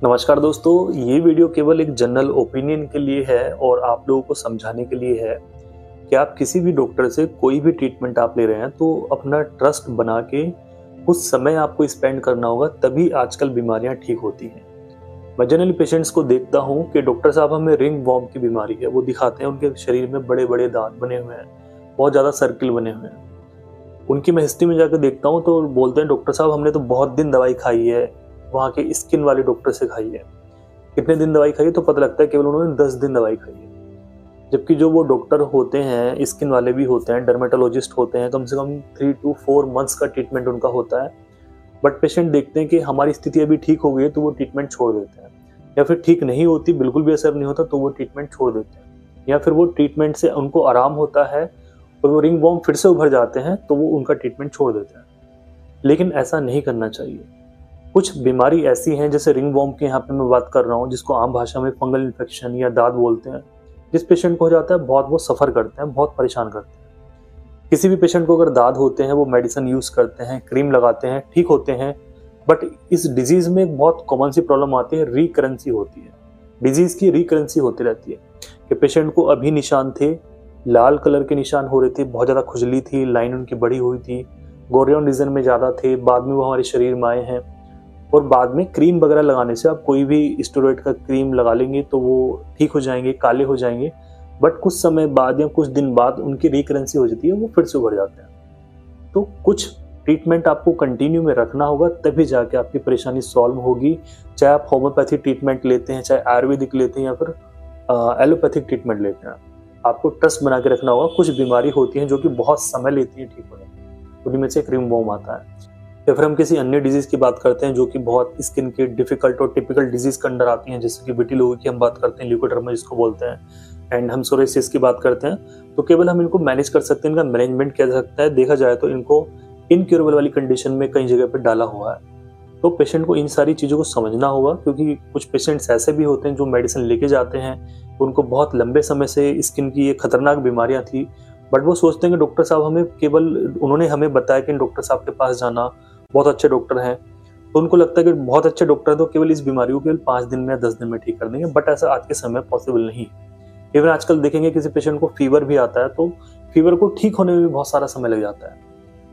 नमस्कार दोस्तों, ये वीडियो केवल एक जनरल ओपिनियन के लिए है और आप लोगों को समझाने के लिए है कि आप किसी भी डॉक्टर से कोई भी ट्रीटमेंट आप ले रहे हैं तो अपना ट्रस्ट बना के कुछ समय आपको स्पेंड करना होगा, तभी आजकल बीमारियां ठीक होती हैं। मैं जनरली पेशेंट्स को देखता हूं कि डॉक्टर साहब हमें रिंग वॉर्म की बीमारी है, वो दिखाते हैं उनके शरीर में बड़े बड़े दांत बने हुए हैं, बहुत ज़्यादा सर्किल बने हुए हैं। उनकी मैं हिस्ट्री में जाकर देखता हूँ तो बोलते हैं डॉक्टर साहब हमने तो बहुत दिन दवाई खाई है, वहाँ के स्किन वाले डॉक्टर से खाई है। कितने दिन दवाई खाई है तो पता लगता है केवल उन्होंने 10 दिन दवाई खाई है। जबकि जो वो डॉक्टर होते हैं, स्किन वाले भी होते हैं, डर्मेटोलॉजिस्ट होते हैं, कम से कम 3 to 4 मंथ्स का ट्रीटमेंट उनका होता है। बट पेशेंट देखते हैं कि हमारी स्थिति अभी ठीक हो गई है तो वो ट्रीटमेंट छोड़ देते हैं, या फिर ठीक नहीं होती, बिल्कुल भी असर नहीं होता तो वो ट्रीटमेंट छोड़ देते हैं, या फिर वो ट्रीटमेंट से उनको आराम होता है और वो रिंग वॉर्म फिर से उभर जाते हैं तो वो उनका ट्रीटमेंट छोड़ देते हैं। लेकिन ऐसा नहीं करना चाहिए। कुछ बीमारी ऐसी हैं, जैसे रिंग वॉर्म की यहाँ पे मैं बात कर रहा हूँ, जिसको आम भाषा में फंगल इन्फेक्शन या दाद बोलते हैं। जिस पेशेंट को हो जाता है बहुत वो सफ़र करते हैं, बहुत परेशान करते हैं। किसी भी पेशेंट को अगर दाद होते हैं वो मेडिसिन यूज़ करते हैं, क्रीम लगाते हैं, ठीक होते हैं। बट इस डिजीज़ में एक बहुत कॉमन सी प्रॉब्लम आती है, रिकरेंसी होती है। डिजीज़ की रिकरेंसी होती रहती है कि पेशेंट को अभी निशान थे, लाल कलर के निशान हो रहे थे, बहुत ज़्यादा खुजली थी, लाइन उनकी बड़ी हुई थी, गोरियन रीजन में ज़्यादा थे, बाद में वो हमारे शरीर में आए हैं। और बाद में क्रीम वगैरह लगाने से, आप कोई भी स्टेरॉइड का क्रीम लगा लेंगे तो वो ठीक हो जाएंगे, काले हो जाएंगे। बट कुछ समय बाद या कुछ दिन बाद उनकी रिकरेंसी हो जाती है, वो फिर से उभर जाते हैं। तो कुछ ट्रीटमेंट आपको कंटिन्यू में रखना होगा, तभी जाके आपकी परेशानी सॉल्व होगी। चाहे आप होम्योपैथी ट्रीटमेंट लेते हैं, चाहे आयुर्वेदिक लेते हैं, या फिर एलोपैथिक ट्रीटमेंट लेते हैं, आपको ट्रस्ट बना के रखना होगा। कुछ बीमारी होती हैं जो कि बहुत समय लेती है ठीक होने में, उन्हीं में से एक रिंग वॉर्म आता है। या फिर हम किसी अन्य डिजीज की बात करते हैं जो कि बहुत स्किन के डिफिकल्ट और टिपिकल डिजीज के अंडर आती हैं, जैसे कि विटिलिगो की हम बात करते हैं, ल्यूकोडर्मा जिसको बोलते हैं, एंड हम सोरियासिस की बात करते हैं, तो केवल हम इनको मैनेज कर सकते हैं। इनका मैनेजमेंट किया जा सकता है। देखा जाए तो इनको इनक्योरेबल वाली कंडीशन में कई जगह पर डाला हुआ है। तो पेशेंट को इन सारी चीज़ों को समझना होगा, क्योंकि कुछ पेशेंट्स ऐसे भी होते हैं जो मेडिसिन लेके जाते हैं, उनको बहुत लंबे समय से स्किन की ये खतरनाक बीमारियां थी, बट वो सोचते हैं कि डॉक्टर साहब हमें केवल, उन्होंने हमें बताया कि डॉक्टर साहब के पास जाना, बहुत अच्छे डॉक्टर हैं, तो उनको लगता है कि बहुत अच्छे डॉक्टर हैं तो केवल इस बीमारी को केवल 5 दिन में या 10 दिन में ठीक कर देंगे। बट ऐसा आज के समय पॉसिबल नहीं। इवन आजकल देखेंगे किसी पेशेंट को फीवर भी आता है तो फीवर को ठीक होने में भी बहुत सारा समय लग जाता है।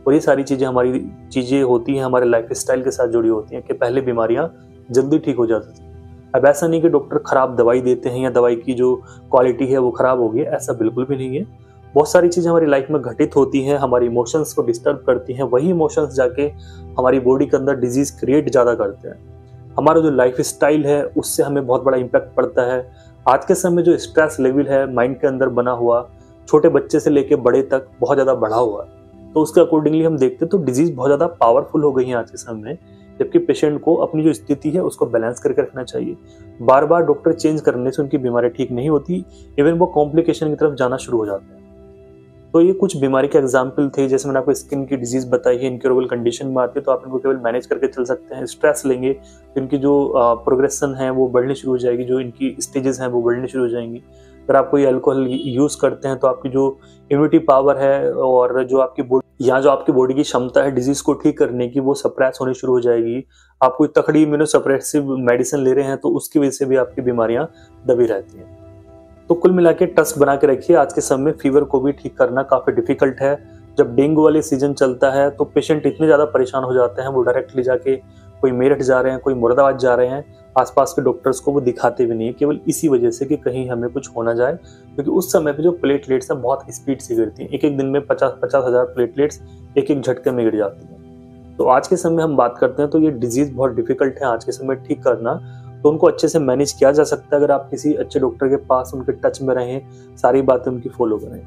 और ये सारी हमारी चीज़ें होती हैं, हमारे लाइफ स्टाइल के साथ जुड़ी होती हैं कि पहले बीमारियां जल्दी ठीक हो जाती थी। अब ऐसा नहीं कि डॉक्टर खराब दवाई देते हैं या दवाई की जो क्वालिटी है वो खराब हो गई, ऐसा बिल्कुल भी नहीं है। बहुत सारी चीज़ें हमारी लाइफ में घटित होती हैं, हमारी इमोशंस को डिस्टर्ब करती हैं, वही इमोशंस जाके हमारी बॉडी के अंदर डिजीज क्रिएट ज़्यादा करते हैं। हमारा जो लाइफ स्टाइल है उससे हमें बहुत बड़ा इम्पैक्ट पड़ता है। आज के समय जो स्ट्रेस लेवल है माइंड के अंदर बना हुआ, छोटे बच्चे से लेके बड़े तक बहुत ज़्यादा बढ़ा हुआ है, तो उसके अकॉर्डिंगली हम देखते हैं तो डिजीज बहुत ज़्यादा पावरफुल हो गई है आज के समय में। जबकि पेशेंट को अपनी जो स्थिति है उसको बैलेंस करके रखना चाहिए। बार बार डॉक्टर चेंज करने से उनकी बीमारी ठीक नहीं होती, इवन वो कॉम्प्लिकेशन की तरफ जाना शुरू हो जाते हैं। तो ये कुछ बीमारी के एग्जाम्पल थे, जैसे मैंने आपको स्किन की डिजीज बताई है, इनक्योरेबल कंडीशन में आती है तो आप इनको केवल मैनेज करके चल सकते हैं। स्ट्रेस लेंगे तो इनकी जो प्रोग्रेशन है वो बढ़नी शुरू हो जाएगी, जो इनकी स्टेजेस हैं वो बढ़नी शुरू हो जाएंगी। अगर आप कोई अल्कोहल यूज़ करते हैं तो आपकी जो इम्यूनिटी पावर है और जो आपकी बॉडी, या जो आपकी बॉडी की क्षमता है डिजीज को ठीक करने की, वो सप्रेस होनी शुरू हो जाएगी। आप कोई तकड़ी इम्यूनोसप्रेसिव मेडिसिन ले रहे हैं तो उसकी वजह से भी आपकी बीमारियां दबी रहती हैं। तो कुल मिला के ट्रस्ट बना के रखिए। आज के समय में फीवर को भी ठीक करना काफ़ी डिफिकल्ट है। जब डेंगू वाले सीजन चलता है तो पेशेंट इतने ज़्यादा परेशान हो जाते हैं, वो डायरेक्टली जाके कोई मेरठ जा रहे हैं, कोई मुरादाबाद जा रहे हैं, आसपास के डॉक्टर्स को वो दिखाते भी नहीं है, केवल इसी वजह से कि कहीं हमें कुछ हो ना जाए। क्योंकि उस समय पे जो प्लेटलेट्स हैं बहुत स्पीड से गिरती हैं, एक एक दिन में 50-50 हज़ार प्लेटलेट्स एक एक झटके में गिर जाती हैं। तो आज के समय हम बात करते हैं तो ये डिजीज़ बहुत डिफिकल्ट है आज के समय ठीक करना। तो उनको अच्छे से मैनेज किया जा सकता है अगर आप किसी अच्छे डॉक्टर के पास उनके टच में रहें, सारी बातें उनकी फॉलो करें।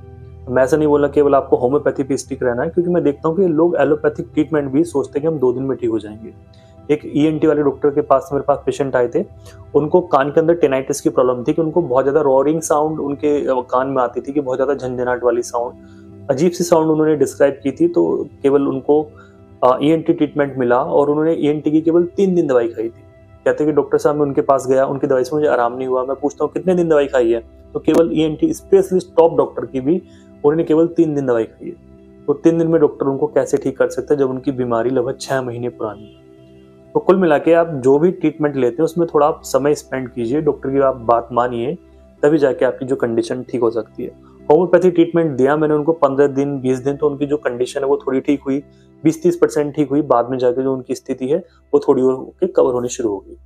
मैं ऐसा नहीं बोला केवल आपको होम्योपैथी पे स्टिक रहना है, क्योंकि मैं देखता हूँ कि लोग एलोपैथिक ट्रीटमेंट भी सोचते हैं कि हम 2 दिन में ठीक हो जाएंगे। एक ईएनटी वाले डॉक्टर के पास मेरे पास पेशेंट आए थे, उनको कान के अंदर टेनाइटिस की प्रॉब्लम थी कि उनको बहुत ज़्यादा रॉरिंग साउंड उनके कान में आती थी, कि बहुत ज़्यादा झंझनाहट वाली साउंड, अजीब सी साउंड उन्होंने डिस्क्राइब की थी। तो केवल उनको ईएनटी ट्रीटमेंट मिला और उन्होंने ईएनटी की केवल 3 दिन दवाई खाई थी। कहते हैं कि डॉक्टर साहब मैं उनके पास गया, उनकी दवाई से मुझे आराम नहीं हुआ। मैं पूछता हूँ कितने दिन दवाई खाई है, तो केवल ईएनटी स्पेशलिस्ट टॉप डॉक्टर की भी उन्होंने केवल 3 दिन दवाई खाई है। तो 3 दिन में डॉक्टर उनको कैसे ठीक कर सकता है जब उनकी बीमारी लगभग 6 महीने पुरानी है। तो कुल मिला के आप जो भी ट्रीटमेंट लेते हैं उसमें थोड़ा आप समय स्पेंड कीजिए, डॉक्टर की आप बात मानिए, तभी जाके आपकी जो कंडीशन ठीक हो सकती है। होम्योपैथी ट्रीटमेंट दिया मैंने उनको 15 दिन 20 दिन, तो उनकी जो कंडीशन है वो थोड़ी ठीक हुई, 20-30% ठीक हुई। बाद में जाके जो उनकी स्थिति है वो थोड़ी और होके कवर होनी शुरू होगी।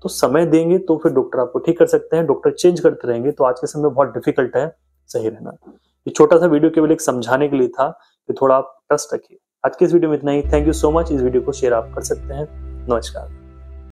तो समय देंगे तो फिर डॉक्टर आपको ठीक कर सकते हैं। डॉक्टर चेंज करते रहेंगे तो आज के समय में बहुत डिफिकल्ट है सही रहना। ये छोटा सा वीडियो केवल एक समझाने के लिए था कि थोड़ा आप ट्रस्ट रखिए। आज के इस वीडियो में इतना ही। Thank you so much. इस वीडियो को शेयर आप कर सकते हैं। नमस्कार।